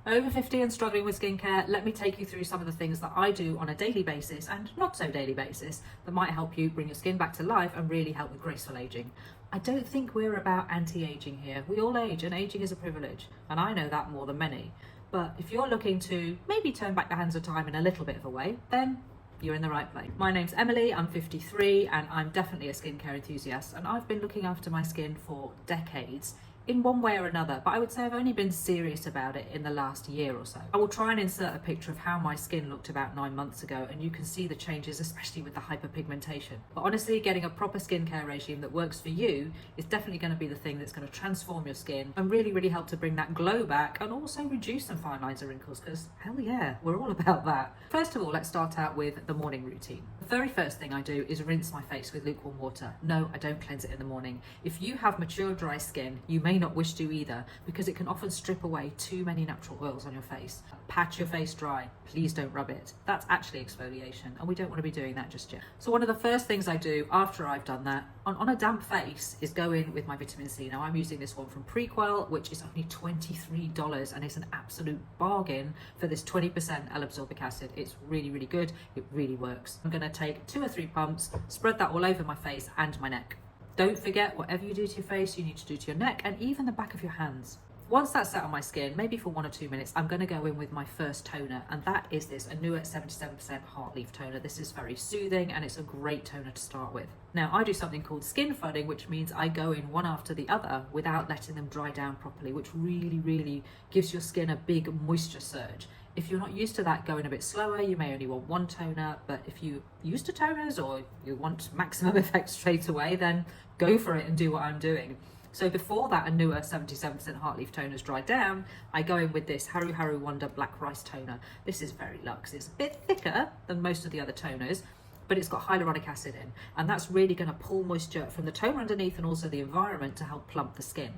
Over 50 and struggling with skincare, let me take you through some of the things that I do on a daily basis and not so daily basis that might help you bring your skin back to life and really help with graceful aging. I don't think we're about anti-aging here. We all age, and aging is a privilege, and I know that more than many. But if you're looking to maybe turn back the hands of time in a little bit of a way, then you're in the right place. My name's Emily, I'm 53, and I'm definitely a skincare enthusiast, and I've been looking after my skin for decades in one way or another, but I would say I've only been serious about it in the last year or so. I will try and insert a picture of how my skin looked about 9 months ago, and you can see the changes, especially with the hyperpigmentation. But honestly, getting a proper skincare regime that works for you is definitely going to be the thing that's going to transform your skin and really help to bring that glow back and also reduce some fine lines and wrinkles, because hell yeah, we're all about that. First of all, let's start out with the morning routine. The very first thing I do is rinse my face with lukewarm water. No, I don't cleanse it in the morning. If you have mature dry skin, you may not wish to either, because it can often strip away too many natural oils on your face. Pat your face dry, please don't rub it. That's actually exfoliation, and we don't want to be doing that just yet. So one of the first things I do after I've done that on a damp face is go in with my vitamin C. Now I'm using this one from Prequel, which is only $23, and it's an absolute bargain for this 20% L-ascorbic acid. It's really good, it really works. I'm going to take 2 or 3 pumps, spread that all over my face and my neck. Don't forget, whatever you do to your face, you need to do to your neck and even the back of your hands. Once that's set on my skin, maybe for 1 or 2 minutes, I'm going to go in with my first toner, and that is this Anua 77% Heart Leaf Toner. This is very soothing, and it's a great toner to start with. Now, I do something called skin fudding, which means I go in one after the other without letting them dry down properly, which really gives your skin a big moisture surge. If you're not used to that, going a bit slower, you may only want 1 toner, but if you're used to toners or you want maximum effect straight away, then go for it and do what I'm doing. So before that Anua 77% Heart Leaf Toner's dried down, I go in with this Haru Haru Wonder Black Rice Toner. This is very luxe. It's a bit thicker than most of the other toners, but it's got hyaluronic acid in, and that's really going to pull moisture from the toner underneath and also the environment to help plump the skin.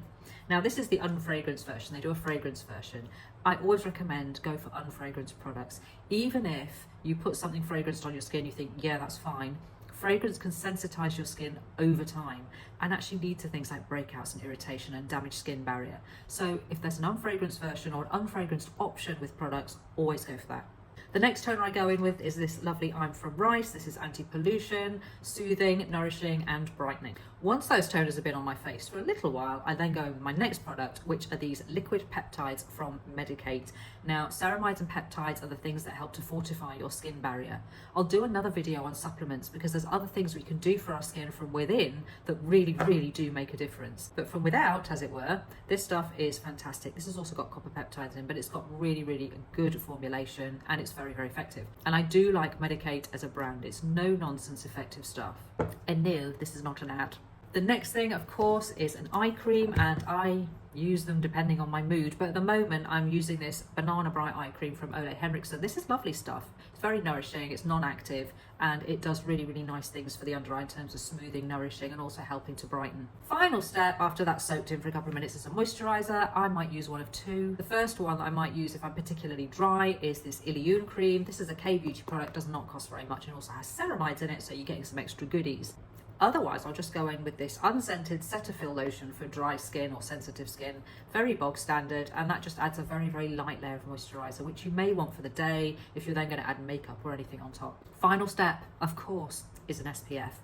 Now, this is the unfragranced version. They do a fragrance version. I always recommend go for unfragranced products. Even if you put something fragranced on your skin, you think, yeah, that's fine. Fragrance can sensitize your skin over time and actually lead to things like breakouts and irritation and damaged skin barrier. So if there's an unfragranced version or an unfragranced option with products, always go for that. The next toner I go in with is this lovely I'm From Rice. This is anti-pollution, soothing, nourishing, and brightening. Once those toners have been on my face for a little while, I then go in with my next product, which are these liquid peptides from Medik8. Now, ceramides and peptides are the things that help to fortify your skin barrier. I'll do another video on supplements because there's other things we can do for our skin from within that really do make a difference. But from without, as it were, this stuff is fantastic. This has also got copper peptides in, but it's got really a good formulation, and it's very effective. And I do like Medik8 as a brand. It's no nonsense effective stuff. And no, this is not an ad. The next thing, of course, is an eye cream, and I use them depending on my mood, but at the moment I'm using this Banana Bright eye cream from Ole Henriksen. This is lovely stuff. It's very nourishing, it's non-active, and it does really nice things for the under eye in terms of smoothing, nourishing, and also helping to brighten. Final step after that's soaked in for a couple of minutes is a moisturizer. I might use one of 2. The first one that I might use if I'm particularly dry is this Ilion cream. This is a K-beauty product, does not cost very much, and also has ceramides in it, so you're getting some extra goodies. Otherwise, I'll just go in with this unscented Cetaphil lotion for dry skin or sensitive skin. Very bog standard, and that just adds a very light layer of moisturizer, which you may want for the day if you're then going to add makeup or anything on top. Final step, of course, is an SPF.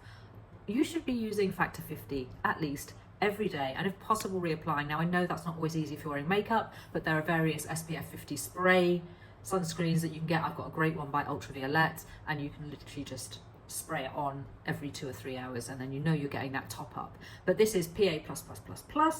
You should be using factor 50 at least every day, and if possible reapplying. Now, I know that's not always easy if you're wearing makeup, but there are various SPF 50 spray sunscreens that you can get. I've got a great one by Ultraviolet, and you can literally just spray it on every 2 or 3 hours, and then you know you're getting that top up. But this is PA+++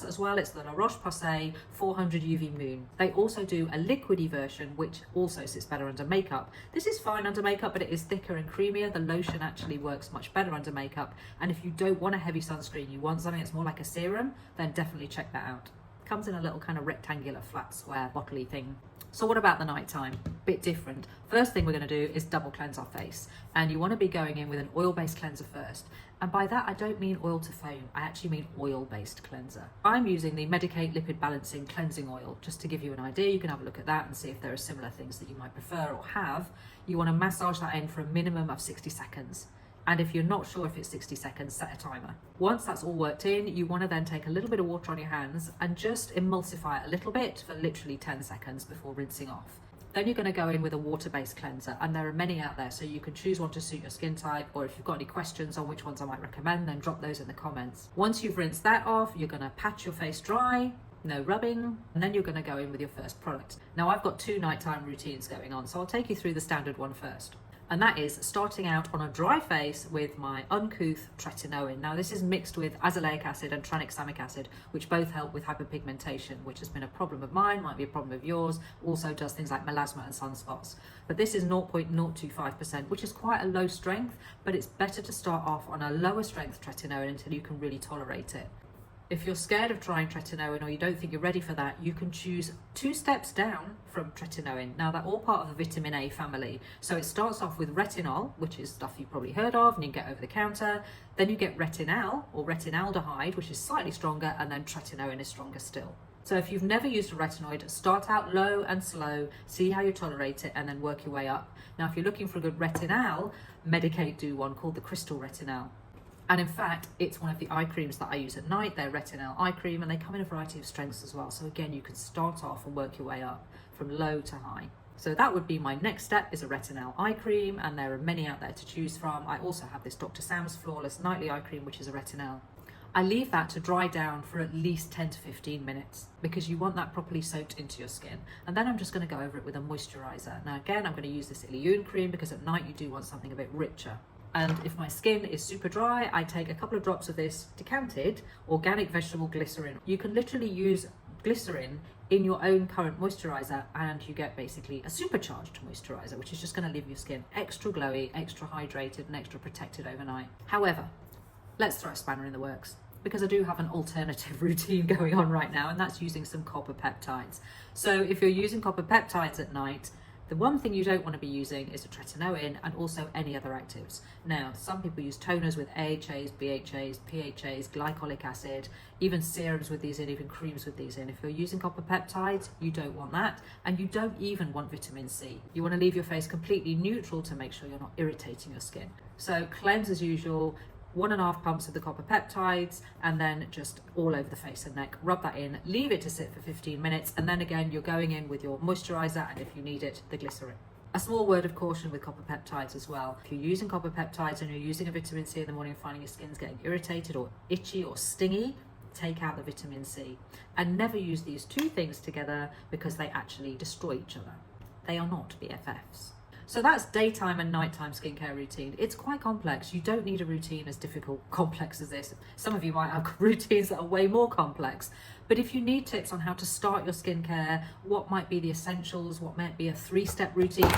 as well. It's the La Roche-Posay 400 UV Moon. They also do a liquidy version, which also sits better under makeup. This is fine under makeup, but it is thicker and creamier. The lotion actually works much better under makeup, and if you don't want a heavy sunscreen, you want something that's more like a serum, then definitely check that out. Comes in a little kind of rectangular flat square bottle-y thing. So what about the nighttime? Bit different. First thing we're going to do is double cleanse our face, and you want to be going in with an oil-based cleanser first. And by that I don't mean oil to foam, I actually mean oil-based cleanser. I'm using the Medik8 Lipid Balancing Cleansing Oil. Just to give you an idea, you can have a look at that and see if there are similar things that you might prefer or have. You want to massage that in for a minimum of 60 seconds. And if you're not sure if it's 60 seconds, set a timer. Once that's all worked in, you want to then take a little bit of water on your hands and just emulsify it a little bit for literally 10 seconds before rinsing off. Then you're going to go in with a water-based cleanser, and there are many out there, so you can choose one to suit your skin type, or if you've got any questions on which ones I might recommend, then drop those in the comments. Once you've rinsed that off, you're going to pat your face dry, no rubbing, and then you're going to go in with your first product. Now I've got 2 nighttime routines going on, so I'll take you through the standard one first. And that is starting out on a dry face with my uncouth tretinoin. Now this is mixed with azelaic acid and tranexamic acid, which both help with hyperpigmentation, which has been a problem of mine, might be a problem of yours, also does things like melasma and sunspots. But this is 0.025%, which is quite a low strength, but it's better to start off on a lower strength tretinoin until you can really tolerate it. If you're scared of trying tretinoin or you don't think you're ready for that, you can choose 2 steps down from tretinoin. Now they're all part of the vitamin A family. So it starts off with retinol, which is stuff you've probably heard of and you can get over the counter. Then you get retinal or retinaldehyde, which is slightly stronger, and then tretinoin is stronger still. So if you've never used a retinoid, start out low and slow, see how you tolerate it, and then work your way up. Now if you're looking for a good retinal, Medik8 do one called the Crystal Retinal. And in fact, it's one of the eye creams that I use at night. They're retinol eye cream, and they come in a variety of strengths as well. So again, you can start off and work your way up from low to high. So that would be my next step, is a retinol eye cream, and there are many out there to choose from. I also have this Dr. Sam's Flawless Nightly Eye Cream, which is a retinol. I leave that to dry down for at least 10 to 15 minutes because you want that properly soaked into your skin. And then I'm just going to go over it with a moisturizer. Now again, I'm going to use this Ilyun cream because at night you do want something a bit richer. And if my skin is super dry, I take a couple of drops of this decanted organic vegetable glycerin. You can literally use glycerin in your own current moisturizer and you get basically a supercharged moisturizer, which is just going to leave your skin extra glowy, extra hydrated and extra protected overnight. However, let's throw a spanner in the works, because I do have an alternative routine going on right now, and that's using some copper peptides. So if you're using copper peptides at night, the one thing you don't want to be using is a tretinoin and also any other actives. Now, some people use toners with AHAs, BHAs, PHAs, glycolic acid, even serums with these in, even creams with these in. If you're using copper peptides, you don't want that. And you don't even want vitamin C. You want to leave your face completely neutral to make sure you're not irritating your skin. So cleanse as usual, 1.5 pumps of the copper peptides, and then just all over the face and neck. Rub that in, leave it to sit for 15 minutes, and then again you're going in with your moisturizer, and if you need it, the glycerin. A small word of caution with copper peptides as well. If you're using copper peptides and you're using a vitamin C in the morning and finding your skin's getting irritated or itchy or stingy, take out the vitamin C. And never use these 2 things together because they actually destroy each other. They are not BFFs. So that's daytime and nighttime skincare routine. It's quite complex. You don't need a routine as difficult, complex as this. Some of you might have routines that are way more complex. But if you need tips on how to start your skincare, what might be the essentials, what might be a 3-step routine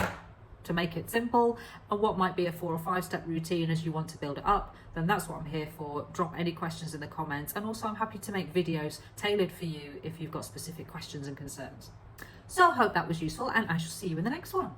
to make it simple, and what might be a 4 or 5-step routine as you want to build it up, then that's what I'm here for. Drop any questions in the comments. And also I'm happy to make videos tailored for you if you've got specific questions and concerns. So I hope that was useful, and I shall see you in the next one.